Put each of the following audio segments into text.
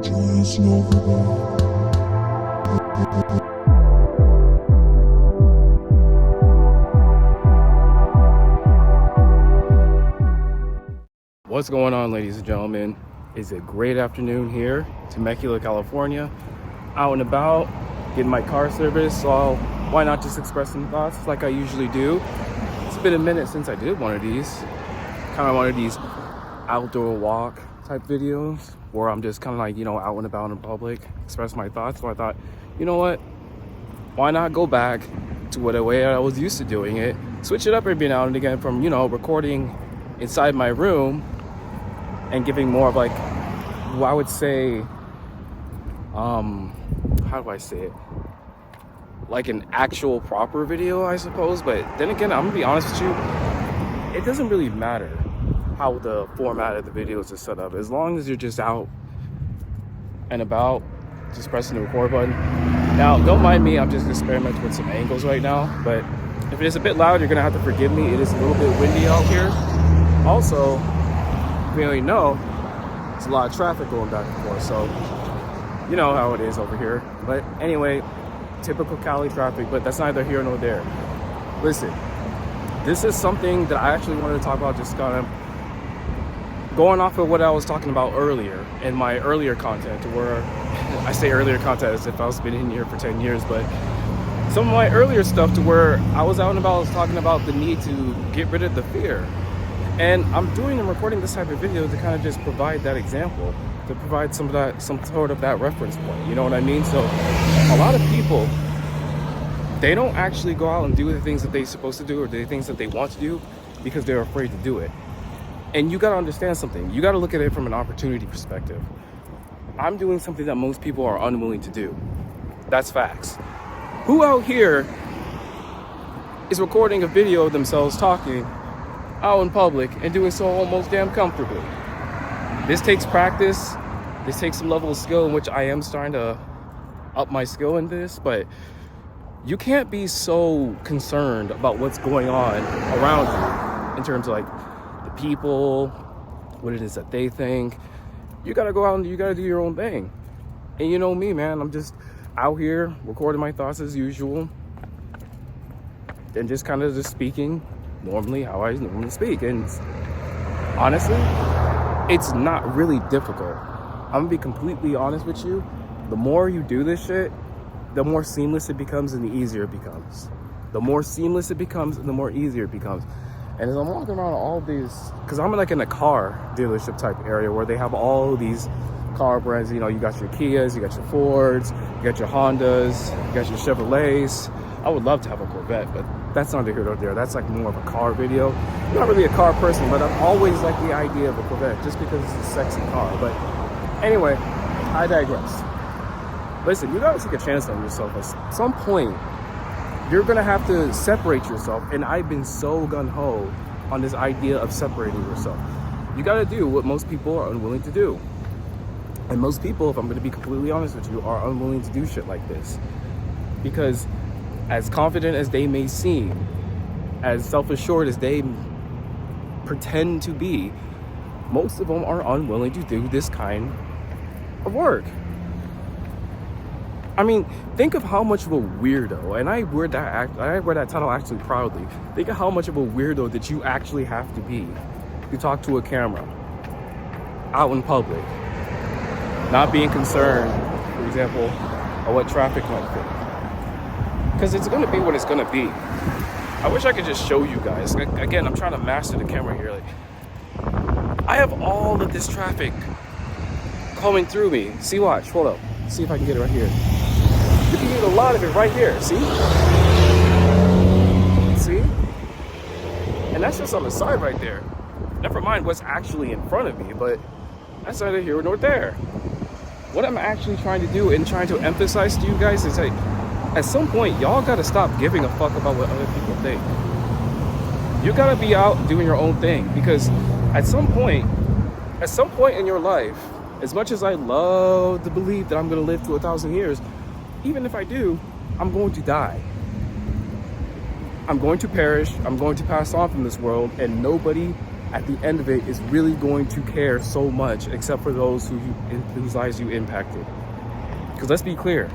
Please never back. What's going on, ladies and gentlemen? It's a great afternoon here, Temecula, California. Out and about, getting my car serviced, so why not just express some thoughts like I usually do. It's been a minute since I did one of these. Kind of one of these outdoor walk type videos where I'm just kind of like, out and about in public, express my thoughts. So I thought, you know what? Why not go back to the way I was used to doing it? Switch it up every now and again from, recording inside my room and giving more of like, I would say, how do I say it? Like an actual proper video, I suppose. But then again, I'm gonna be honest with you, it doesn't really matter how the format of the videos is set up, as long as you're just out and about, just pressing the record button. Now, don't mind me, I'm just experimenting with some angles right now, but if it is a bit loud, you're gonna have to forgive me. It is a little bit windy out here. Also, we already know there's a lot of traffic going back and forth, so you know how it is over here. But anyway, typical Cali traffic, but that's neither here nor there. Listen, this is something that I actually wanted to talk about, just kind of going off of what I was talking about earlier in my earlier content, where I say earlier content as if I was been in here for 10 years, but some of my earlier stuff to where I was out and about, I was talking about the need to get rid of the fear. And I'm doing and recording this type of video to kind of just provide that example, to provide some sort of that reference point, you know what I mean? So a lot of people, they don't actually go out and do the things that they're supposed to do or the things that they want to do because they're afraid to do it. And you got to understand something. You got to look at it from an opportunity perspective. I'm doing something that most people are unwilling to do. That's facts. Who out here is recording a video of themselves talking out in public and doing so almost damn comfortably? This takes practice. This takes some level of skill, in which I am starting to up my skill in this, but you can't be so concerned about what's going on around you in terms of like the people, what it is that they think. You gotta go out and you gotta do your own thing. And you know me, man, I'm just out here recording my thoughts as usual and just kind of just speaking normally how I normally speak. And honestly, it's not really difficult. I'm gonna be completely honest with you. The more you do this shit, the more seamless it becomes and the easier it becomes. The more seamless it becomes and the more easier it becomes. And as I'm walking around all these, because I'm like in a car dealership type area where they have all these car brands. You got your Kias, you got your Fords, you got your Hondas, you got your Chevrolets. I would love to have a Corvette, but that's neither here nor there. That's like more of a car video. I'm not really a car person, but I've always liked the idea of a Corvette just because it's a sexy car. But anyway, I digress. Listen, you gotta take a chance on yourself. At some point, you're gonna have to separate yourself. And I've been so gung-ho on this idea of separating yourself. You gotta do what most people are unwilling to do. And most people, if I'm gonna be completely honest with you, are unwilling to do shit like this. Because as confident as they may seem, as self-assured as they pretend to be, most of them are unwilling to do this kind of work. I mean, think of how much of a weirdo, and I wear that title actually proudly. Think of how much of a weirdo that you actually have to be to talk to a camera out in public, not being concerned, for example, of what traffic might be. Because it's going to be what it's going to be. I wish I could just show you guys. Again, I'm trying to master the camera here. I have all of this traffic coming through me. See, watch, hold up. See if I can get it right here. You can get a lot of it right here, see? See? And that's just on the side right there. Never mind what's actually in front of me, but that's neither here nor there. What I'm actually trying to do and trying to emphasize to you guys is, at some point, y'all gotta stop giving a fuck about what other people think. You gotta be out doing your own thing, because at some point in your life, as much as I love to believe that I'm gonna live to 1,000 years, even if I do, I'm going to die. I'm going to perish. I'm going to pass on from this world, and nobody at the end of it is really going to care so much, except for those whose lives you impacted. Because let's be clear,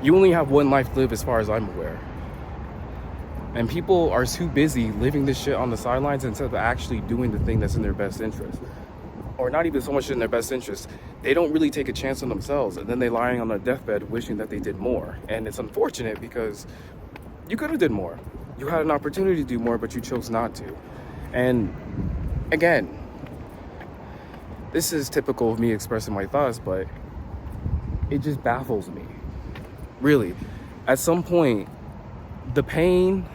you only have one life to live as far as I'm aware. And people are too busy living this shit on the sidelines instead of actually doing the thing that's in their best interest. Or not even so much in their best interest. They don't really take a chance on themselves, and then they're lying on their deathbed wishing that they did more. And it's unfortunate because you could have did more. You had an opportunity to do more, but you chose not to. And again, this is typical of me expressing my thoughts, but it just baffles me. Really, at some point, the pain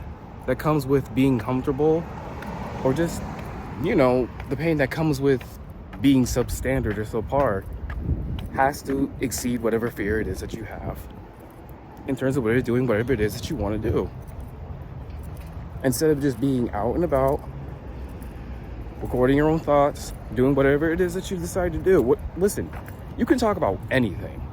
that comes with being comfortable, or just, the pain that comes with being substandard or subpar, has to exceed whatever fear it is that you have in terms of what you're doing, whatever it is that you want to do. Instead of just being out and about, recording your own thoughts, doing whatever it is that you decide to do. Listen, you can talk about anything.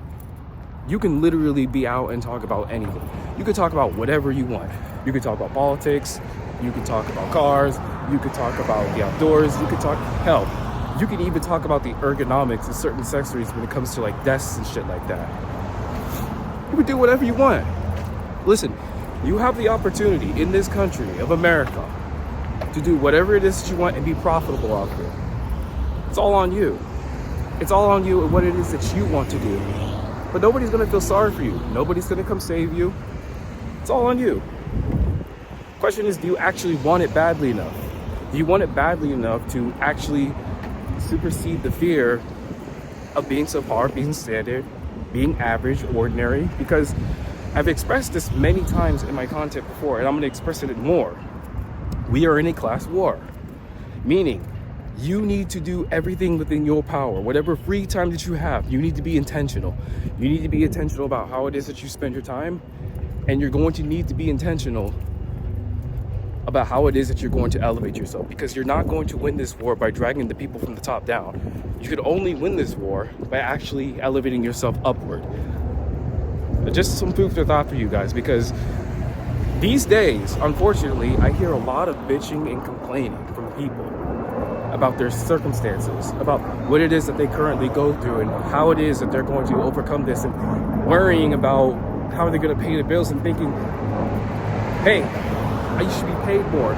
You can literally be out and talk about anything. You can talk about whatever you want. You can talk about politics. You can talk about cars. You can talk about the outdoors. You can talk, hell, you can even talk about the ergonomics of certain accessories when it comes to like desks and shit like that. You can do whatever you want. Listen, you have the opportunity in this country of America to do whatever it is that you want and be profitable out there. It's all on you. It's all on you and what it is that you want to do. But nobody's gonna feel sorry for you. Nobody's gonna come save you. It's all on you. Question is, do you actually want it badly enough? Do you want it badly enough to actually supersede the fear of being subpar, being standard, being average, ordinary? Because I've expressed this many times in my content before, and I'm gonna express it more. We are in a class war, meaning you need to do everything within your power. Whatever free time that you have, you need to be intentional. You need to be intentional about how it is that you spend your time, and you're going to need to be intentional about how it is that you're going to elevate yourself, because you're not going to win this war by dragging the people from the top down. You could only win this war by actually elevating yourself upward. Just some food for thought for you guys, because these days, unfortunately, I hear a lot of bitching and complaining from people about their circumstances, about what it is that they currently go through and how it is that they're going to overcome this, and worrying about how they're going to pay the bills and thinking, hey, you should be paid more.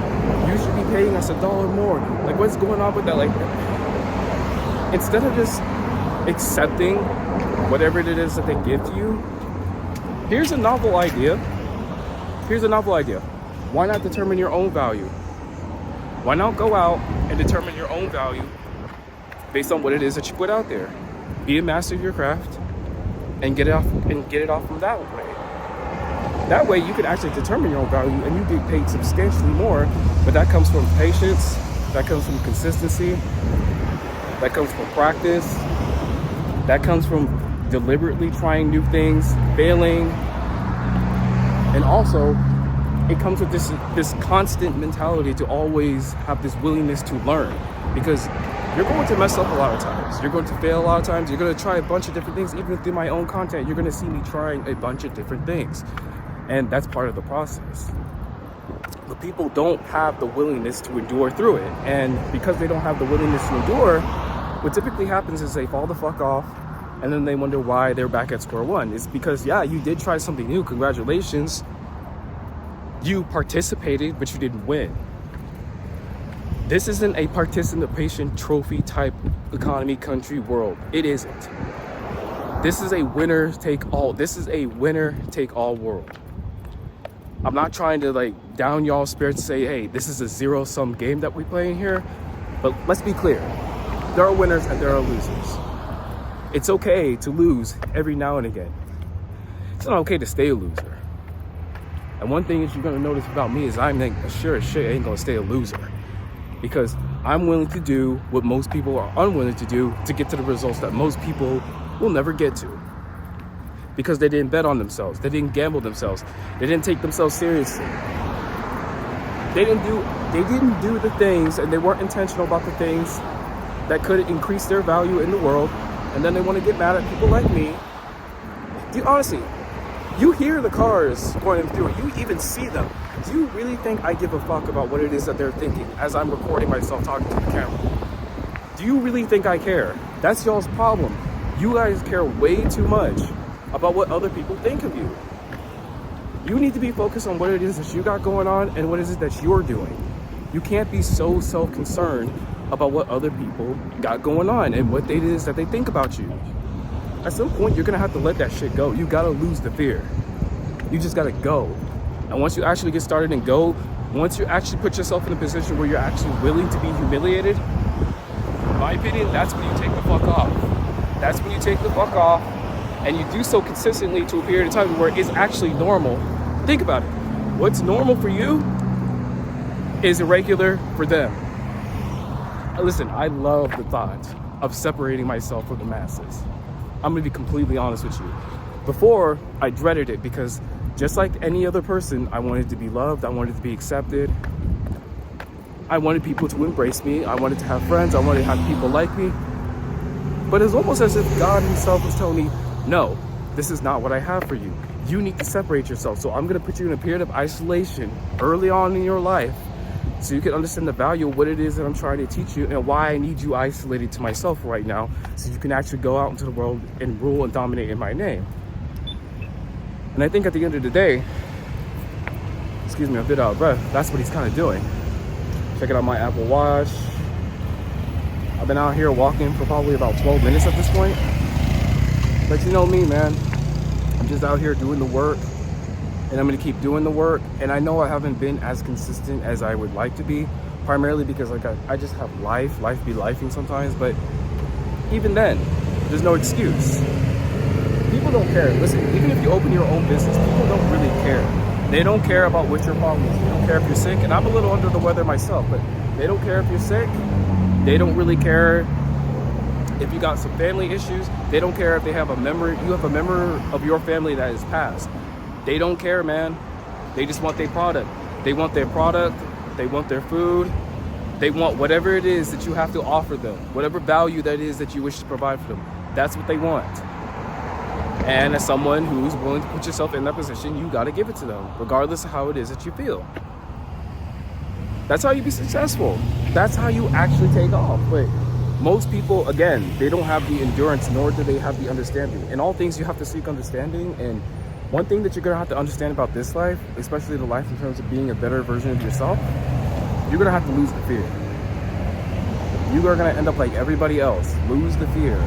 You should be paying us $1 more. Like, what's going on with that? Like, instead of just accepting whatever it is that they give to you, here's a novel idea. Why not determine your own value? Why not go out and determine your own value based on what it is that you put out there? Be a master of your craft and get it off from that way. That way you can actually determine your own value and you get paid substantially more, but that comes from patience, that comes from consistency, that comes from practice, that comes from deliberately trying new things, failing, and also it comes with this constant mentality to always have this willingness to learn, because you're going to mess up a lot of times. You're going to fail a lot of times. You're going to try a bunch of different things. Even through my own content, you're going to see me trying a bunch of different things. And that's part of the process. But people don't have the willingness to endure through it. And because they don't have the willingness to endure, what typically happens is they fall the fuck off, and then they wonder why they're back at square one. It's because, yeah, you did try something new. Congratulations. You participated, but you didn't win. This isn't a participation trophy type economy country world. It isn't. This is a winner take all. This is a winner take all world. I'm not trying to like down y'all's spirits and say, hey, this is a zero-sum game that we play in here. But let's be clear. There are winners and there are losers. It's okay to lose every now and again. It's not okay to stay a loser. And one thing that you're gonna notice about me is I'm sure as shit ain't gonna stay a loser. Because I'm willing to do what most people are unwilling to do to get to the results that most people will never get to. Because they didn't bet on themselves. They didn't gamble themselves. They didn't take themselves seriously. They didn't do the things, and they weren't intentional about the things that could increase their value in the world. And then they want to get mad at people like me. Honestly, You hear the cars going through it. You even see them. Do you really think I give a fuck about what it is that they're thinking as I'm recording myself talking to the camera? Do you really think I care? That's y'all's problem. You guys care way too much about what other people think of you. You need to be focused on what it is that you got going on and what is it that you're doing. You can't be so self-concerned about what other people got going on and what it is that they think about you. At some point, you're gonna have to let that shit go. You gotta lose the fear. You just gotta go. And once you actually get started and go, once you actually put yourself in a position where you're actually willing to be humiliated, in my opinion, that's when you take the fuck off. That's when you take the fuck off and you do so consistently to a period of time where it's actually normal. Think about it. What's normal for you is irregular for them. Listen, I love the thought of separating myself from the masses. I'm gonna be completely honest with you. Before, I dreaded it because just like any other person, I wanted to be loved, I wanted to be accepted. I wanted people to embrace me, I wanted to have friends, I wanted to have people like me. But it's almost as if God himself was telling me, no, this is not what I have for you. You need to separate yourself. So I'm gonna put you in a period of isolation early on in your life so you can understand the value of what it is that I'm trying to teach you and why I need you isolated to myself right now so you can actually go out into the world and rule and dominate in my name. And I think at the end of the day, excuse me, I'm a bit out of breath, that's what he's kind of doing. Checking out my Apple Watch. I've been out here walking for probably about 12 minutes at this point. But you know me, man. I'm just out here doing the work. And I'm gonna keep doing the work. And I know I haven't been as consistent as I would like to be, primarily because like I just have life be lifing sometimes, but even then, there's no excuse. People don't care. Listen, even if you open your own business, people don't really care. They don't care about what your problem is. They don't care if you're sick, and I'm a little under the weather myself, but they don't care if you're sick. They don't really care if you got some family issues. They don't care if they have a member, you have a member of your family that is passed. They don't care, man. They just want their product. They want their product. They want their food. They want whatever it is that you have to offer them, whatever value that is that you wish to provide for them. That's what they want. And as someone who's willing to put yourself in that position, you got to give it to them, regardless of how it is that you feel. That's how you be successful. That's how you actually take off. But most people, again, they don't have the endurance, nor do they have the understanding. In all things, you have to seek understanding. And one thing that you're going to have to understand about this life, especially the life in terms of being a better version of yourself, you're going to have to lose the fear. You are going to end up like everybody else. Lose the fear.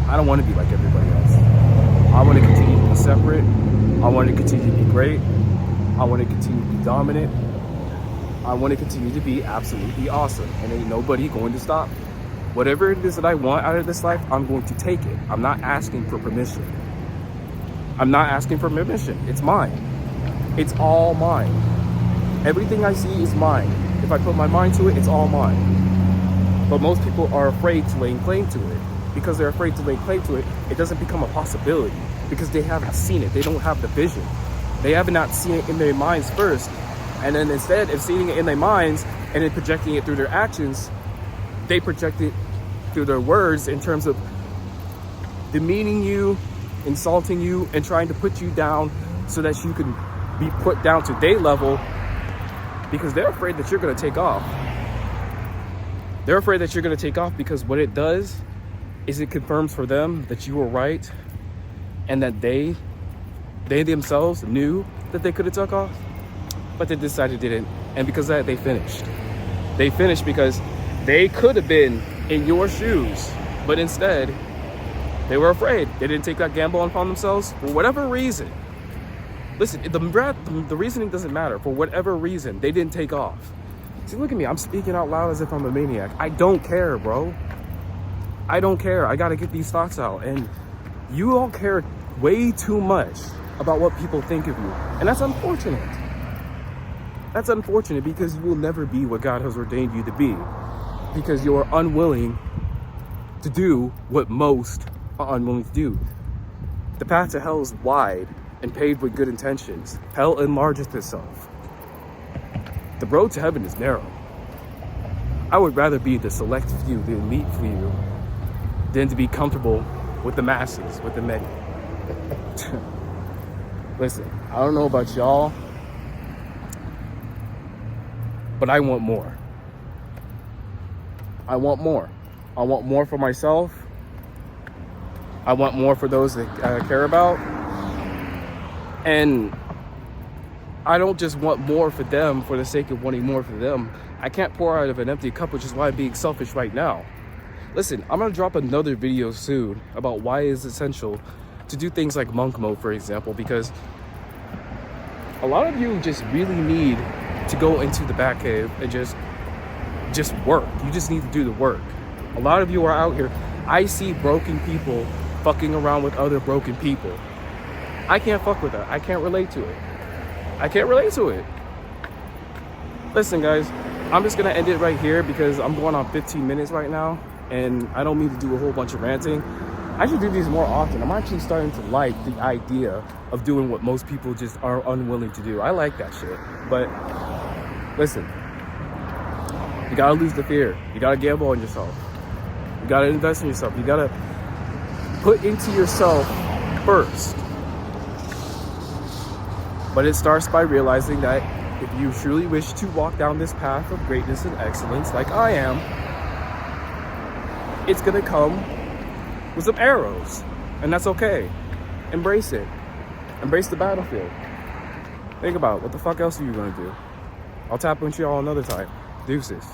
I don't want to be like everybody else. I want to continue to be separate. I want to continue to be great. I want to continue to be dominant. I want to continue to be absolutely awesome. And ain't nobody going to stop me. Whatever it is that I want out of this life, I'm going to take it. I'm not asking for permission. I'm not asking for permission. It's mine. It's all mine. Everything I see is mine. If I put my mind to it, it's all mine. But most people are afraid to lay claim to it. Because they're afraid to lay claim to it, it doesn't become a possibility. Because they haven't seen it. They don't have the vision. They have not seen it in their minds first. And then instead of seeing it in their minds and then projecting it through their actions, they project it through their words in terms of demeaning you, insulting you, and trying to put you down so that you can be put down to their level, because they're afraid that you're going to take off. They're afraid that you're going to take off because what it does is it confirms for them that you were right and that they themselves knew that they could have took off, but they decided they didn't. And because of that, they finished. They finished because they could have been in your shoes, but instead they were afraid. They didn't take that gamble upon themselves for whatever reason. Listen, the reasoning doesn't matter. For whatever reason, they didn't take off. See, look at me. I'm speaking out loud as if I'm a maniac. I don't care, bro. I don't care. I got to get these thoughts out. And you all care way too much about what people think of you. And that's unfortunate. That's unfortunate because you will never be what God has ordained you to be. Because you are unwilling to do what most are unwilling to do. The path to hell is wide and paved with good intentions. Hell enlargeth itself. The road to heaven is narrow. I would rather be the select few, the elite few, than to be comfortable with the masses, with the many. Listen, I don't know about y'all, but I want more. I want more. I want more for myself. I want more for those that I care about. And I don't just want more for them for the sake of wanting more for them. I can't pour out of an empty cup, which is why I'm being selfish right now. Listen, I'm gonna drop another video soon about why it is essential to do things like monk mode, for example, because a lot of you just really need to go into the back cave and just work. You just need to do the work. A lot of you are out here. I see broken people fucking around with other broken people. I can't fuck with that. I can't relate to it. I can't relate to it. Listen, guys, I'm just gonna end it right here because I'm going on 15 minutes right now, and I don't mean to do a whole bunch of ranting. I should do these more often. I'm actually starting to like the idea of doing what most people just are unwilling to do. I like that shit. But listen, you gotta lose the fear. You gotta gamble on yourself. You gotta invest in yourself. You gotta put into yourself first. But it starts by realizing that if you truly wish to walk down this path of greatness and excellence like I am, it's gonna come with some arrows. And that's okay. Embrace it. Embrace the battlefield. Think about it. What the fuck else are you gonna do? I'll tap into y'all another time. Deuces.